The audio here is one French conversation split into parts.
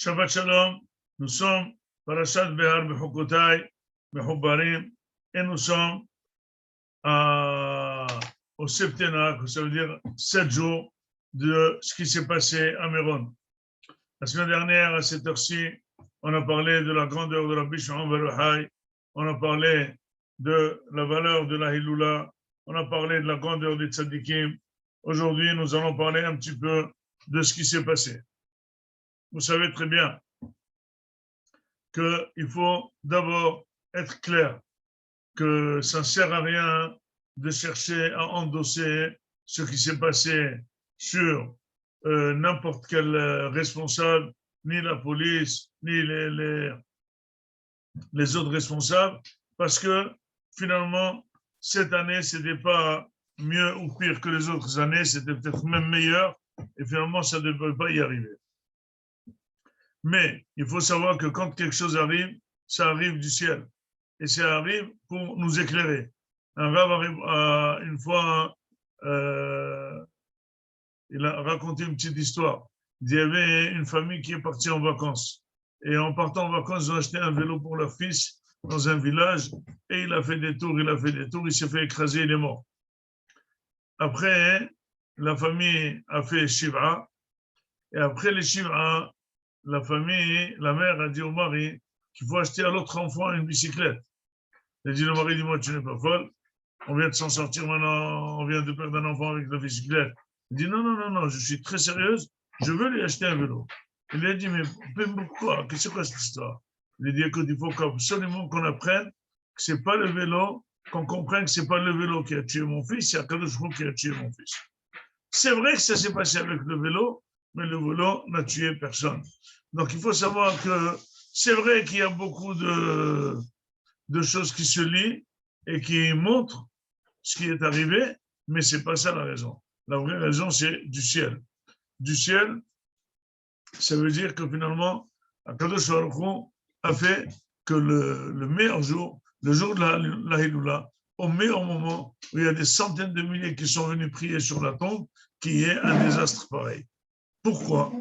Shabbat Shalom, nous sommes Parashat Behar Bechukotai, Bechubarim, et nous sommes au septennat, ça veut dire 7 jours de ce qui s'est passé à Méron. La semaine dernière, à cette heure-ci, on a parlé de la grandeur de Rabbi Shimon bar Yochai, on a parlé de la valeur de la Hiloula, on a parlé de la grandeur des Tzadikim. Aujourd'hui, nous allons parler un petit peu de ce qui s'est passé. Vous savez très bien qu'il faut d'abord être clair, que ça ne sert à rien de chercher à endosser ce qui s'est passé sur n'importe quel responsable, ni la police, ni les autres responsables, parce que finalement, cette année, ce n'était pas mieux ou pire que les autres années, c'était peut-être même meilleur, et finalement, ça ne devait pas y arriver. Mais il faut savoir que quand quelque chose arrive, ça arrive du ciel. Et ça arrive pour nous éclairer. Un rabbin arrive une fois, il a raconté une petite histoire. Il y avait une famille qui est partie en vacances. Et en partant en vacances, ils ont acheté un vélo pour leur fils dans un village. Et il a fait des tours, il s'est fait écraser, il est mort. Après, la famille a fait Shiva. Et après les Shiva, la famille, la mère a dit au mari qu'il faut acheter à l'autre enfant une bicyclette. Il a dit, le mari, dis-moi, tu n'es pas folle. On vient de s'en sortir maintenant, on vient de perdre un enfant avec la bicyclette. Il dit, non, je suis très sérieuse, je veux lui acheter un vélo. Il lui a dit, mais pourquoi? Qu'est-ce que c'est quoi cette histoire? Il a dit, écoute, il faut absolument qu'on apprenne que ce n'est pas le vélo, qu'on comprenne que ce n'est pas le vélo qui a tué mon fils, c'est Akadosh Baruch Hu qui a tué mon fils. C'est vrai que ça s'est passé avec le vélo, mais le vélo n'a tué personne. Donc, il faut savoir que c'est vrai qu'il y a beaucoup de choses qui se lient et qui montrent ce qui est arrivé, mais ce n'est pas ça la raison. La vraie raison, c'est du ciel. Du ciel, ça veut dire que finalement, Akadosh Baruch Hu a fait que le meilleur jour, le jour de la Hiloula, au meilleur moment où il y a des centaines de milliers qui sont venus prier sur la tombe, qu'il y ait un désastre pareil. Pourquoi?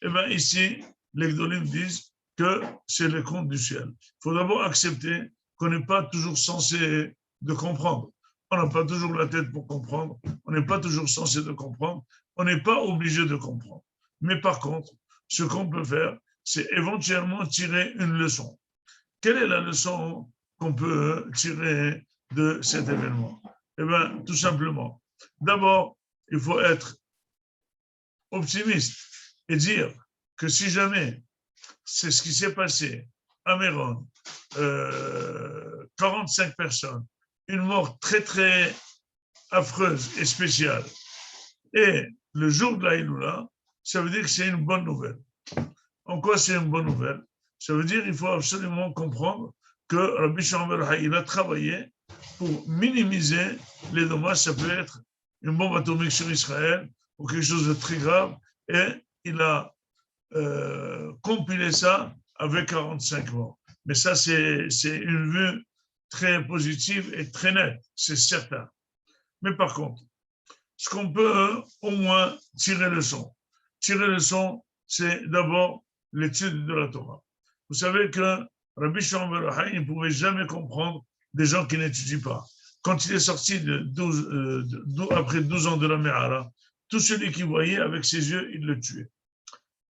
Eh bien, ici, les Gdolim disent que c'est le compte du ciel. Il faut d'abord accepter qu'on n'est pas toujours censé de comprendre. On n'a pas toujours la tête pour comprendre. On n'est pas toujours censé de comprendre. On n'est pas obligé de comprendre. Mais par contre, ce qu'on peut faire, c'est éventuellement tirer une leçon. Quelle est la leçon qu'on peut tirer de cet événement? Eh bien, tout simplement. D'abord, il faut être optimiste et dire que si jamais c'est ce qui s'est passé à Méron, 45 personnes, une mort très très affreuse et spéciale, et le jour de la Hiloula, ça veut dire que c'est une bonne nouvelle. En quoi c'est une bonne nouvelle? Ça veut dire qu'il faut absolument comprendre que Rabbi Shimon bar Yochai, il a travaillé pour minimiser les dommages. Ça peut être une bombe atomique sur Israël ou quelque chose de très grave, et il a compilé ça avec 45 morts. Mais ça, c'est une vue très positive et très nette, c'est certain. Mais par contre, ce qu'on peut au moins tirer leçon, c'est d'abord l'étude de la Torah. Vous savez que Rabbi Shimon bar Yochai ne pouvait jamais comprendre des gens qui n'étudient pas. Quand il est sorti après 12 ans de la Me'ara, tout celui qui voyait avec ses yeux, il le tuait.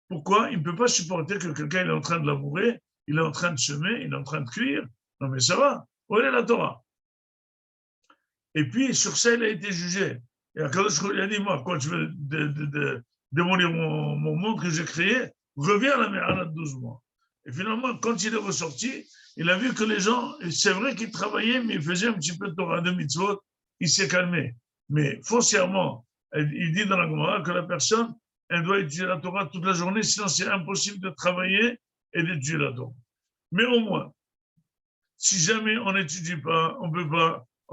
Pourquoi? Il ne peut pas supporter que quelqu'un est en train de labourer, il est en train de semer, il est en train de cuire. Non mais ça va, où est la Torah? Et puis sur ça, il a été jugé. Et Akadosh Baruch Hu a dit, moi, quand je veux démolir mon monde que j'ai créé, reviens à la Me'ara de 12 mois. Et finalement, quand il est ressorti, il a vu que les gens, c'est vrai qu'ils travaillaient, mais ils faisaient un petit peu de Torah, de mitzvot, il s'est calmé. Mais foncièrement, il dit dans la Gemara que la personne, elle doit étudier la Torah toute la journée, sinon c'est impossible de travailler et d'étudier la Torah. Mais au moins, si jamais on n'étudie pas, on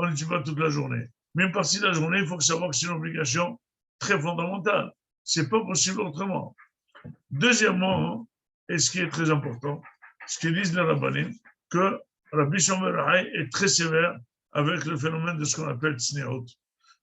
n'étudie pas toute la journée. Mais une partie de la journée, il faut savoir que c'est une obligation très fondamentale. C'est pas possible autrement. Deuxièmement, et ce qui est très important, ce qu'ils disent les rabbanim, que Rabbi Shimon bar Yochai est très sévère avec le phénomène de ce qu'on appelle tzniut.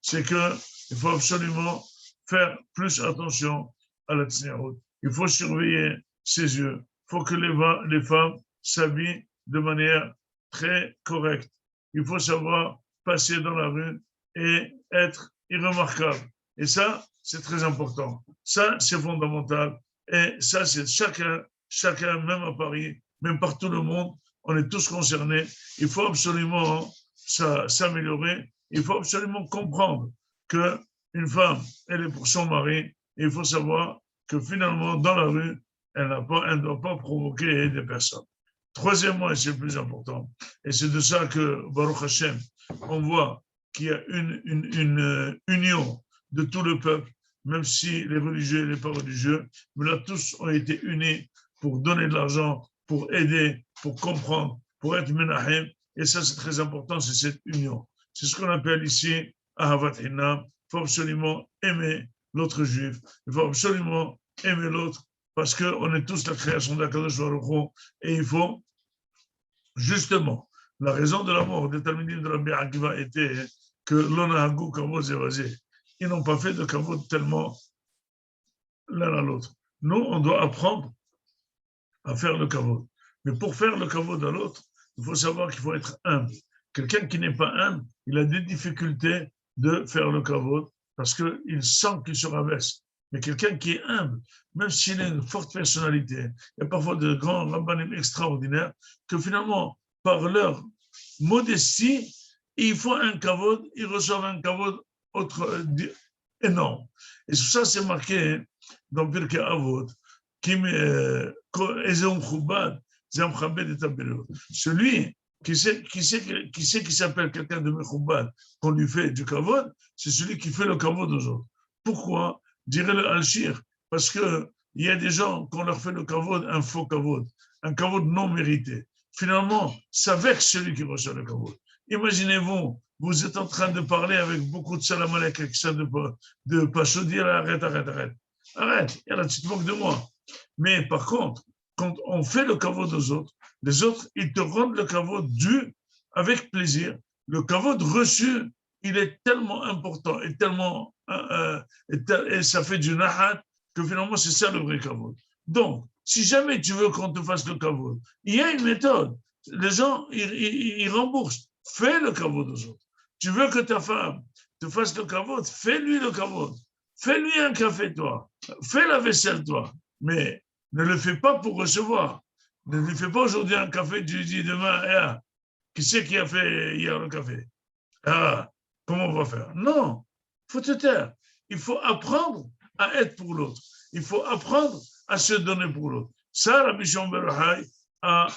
C'est qu'il faut absolument faire plus attention à la tzniut. Il faut surveiller ses yeux. Il faut que les femmes s'habillent de manière très correcte. Il faut savoir passer dans la rue et être irremarquable. Et ça, c'est très important. Ça, c'est fondamental. Et ça, c'est chacun, même à Paris, même partout dans le monde, on est tous concernés. Il faut absolument s'améliorer. Il faut absolument comprendre qu'une femme, elle est pour son mari. Et il faut savoir que finalement, dans la rue, elle ne doit pas provoquer des personnes. Troisièmement, et c'est le plus important, et c'est de ça que, Baruch Hashem, on voit qu'il y a une union de tout le peuple, même si les religieux et les pas religieux, mais là, tous ont été unis pour donner de l'argent, pour aider, pour comprendre, pour être menahem. Et ça, c'est très important, c'est cette union. C'est ce qu'on appelle ici Ahavat Hinam. Il faut absolument aimer l'autre juif. Il faut absolument aimer l'autre parce qu'on est tous la création d'Akadosh Baruch Hu et il faut justement, la raison de la mort des Talmidim de Rabbi Akiva était que l'onahagu kavod zevazé. Ils n'ont pas fait de kavod tellement l'un à l'autre. Nous, on doit apprendre à faire le kavod. Mais pour faire le kavod à l'autre, il faut savoir qu'il faut être humble. Quelqu'un qui n'est pas humble, il a des difficultés de faire le kavod parce qu'il sent qu'il se rabaisse. Mais quelqu'un qui est humble, même s'il a une forte personnalité, il y a parfois de grands rabbanim extraordinaires que finalement, par leur modestie, ils font un kavod, ils reçoivent un kavod énorme. Et ça, c'est marqué dans Pirkei Avot, celui qui s'appelle quelqu'un de Mechoubad, qu'on lui fait du kavod, c'est celui qui fait le kavod aux autres. Pourquoi? Dirait le Al-Shir, parce qu'il y a des gens qu'on leur fait le kavod, un faux kavod, un kavod non mérité. Finalement, ça vexe celui qui reçoit le kavod. Imaginez-vous, vous êtes en train de parler avec beaucoup de salam alek, avec ça de pas dire arrête, il y a la petite moque de moi. Mais par contre, quand on fait le kavod aux autres, les autres, ils te rendent le kavod dû avec plaisir. Le kavod reçu, il est tellement important et tellement et ça fait du nahat que finalement c'est ça le vrai kavod. Donc, si jamais tu veux qu'on te fasse le kavod, il y a une méthode. Les gens, ils remboursent. Fais le kavod aux autres. Tu veux que ta femme te fasse le kavod, fais-lui le kavod. Fais-lui un café, toi. Fais la vaisselle, toi. Mais ne le fais pas pour recevoir. Ne lui fais pas aujourd'hui un café, tu lui dis demain, qui c'est qui a fait hier le café? Comment on va faire? Non, il faut te taire. Il faut apprendre à être pour l'autre. Il faut apprendre à se donner pour l'autre. Ça, Rabbi Shimon ben Yochai a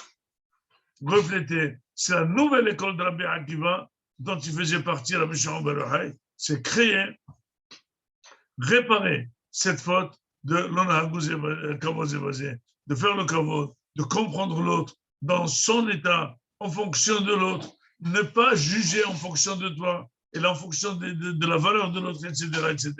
reflété. C'est la nouvelle école de Rabbi Akiva dont il faisait partie, Rabbi Shimon ben Yochai. C'est créer, réparer cette faute de l'onahagu kavod zevazé, de faire le kavod, de comprendre l'autre dans son état, en fonction de l'autre, ne pas juger en fonction de toi et en fonction de la valeur de l'autre, etc.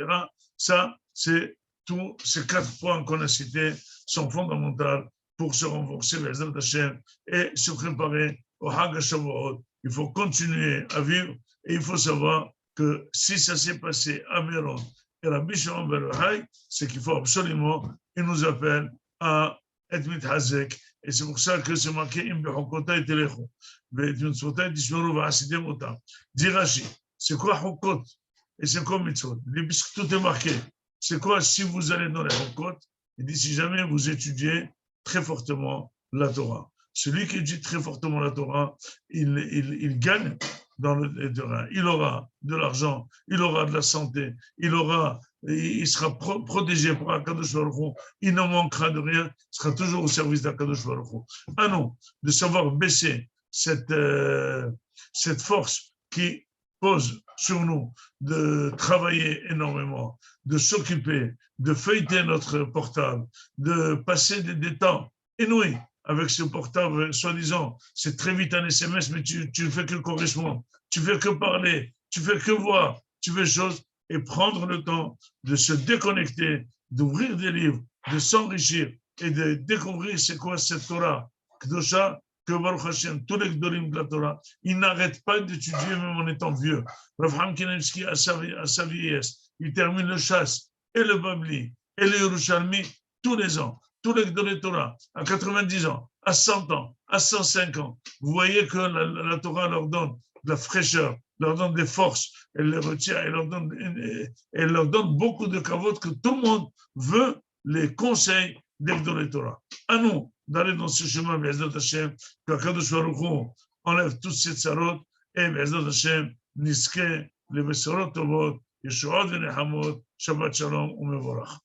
Ça, c'est tous ces 4 points qu'on a cités sont fondamentaux pour se renforcer vers Hashem et se préparer au Hag HaShavuot. Il faut continuer à vivre et il faut savoir que si ça s'est passé à Méron et Rabbi Shimon ben Yochai, c'est qu'il faut absolument, il nous appelle à être mitchazek. Et c'est pour ça que c'est marqué Im bechokota et telechu. Ve'mitzvotai tishmeru v'asidem otam. Dit Rashi, c'est quoi chokot et c'est quoi mitzvot? Puisque tout est marqué. C'est quoi si vous allez dans les chokot? Il dit si jamais vous étudiez très fortement la Torah. Celui qui étudie très fortement la Torah, il gagne dans le terrain. Il aura de l'argent, il aura de la santé, il sera protégé par Akadosh Baruch Hu, il n'en manquera de rien, il sera toujours au service d'Akadosh Baruch Hu. Ah non, de savoir baisser cette force qui pose sur nous, de travailler énormément, de s'occuper, de feuilleter notre portable, de passer des temps inouïs avec ce portable, soi-disant, c'est très vite un SMS, mais tu ne fais que correspondre, tu ne fais que parler, tu ne fais que voir, tu fais choses, et prendre le temps de se déconnecter, d'ouvrir des livres, de s'enrichir et de découvrir c'est quoi cette Torah, Kdosha, que Baruch Hashem, tous les Gdolim de la Torah, ils n'arrêtent pas d'étudier même en étant vieux. Rav Chaim Kanievsky, à sa vieillesse, il termine le Chasse et le Babli et le Yerushalmi tous les ans. tous les Gdolei Torah, à 90 ans, à 100 ans, à 105 ans, vous voyez que la Torah leur donne de la fraîcheur, leur donne des forces, elle les retient, elle leur donne beaucoup de kavod que tout le monde veut les conseils des Gdolei Torah. À nous d'aller dans ce chemin, Be'ezrat Hashem, qu'Akadosh Baruch Hu enlève toutes ces tsarot, et Be'ezrat Hashem, niske, les besorot tovot, ישועות ונחמות, שבת שלום ומבורך.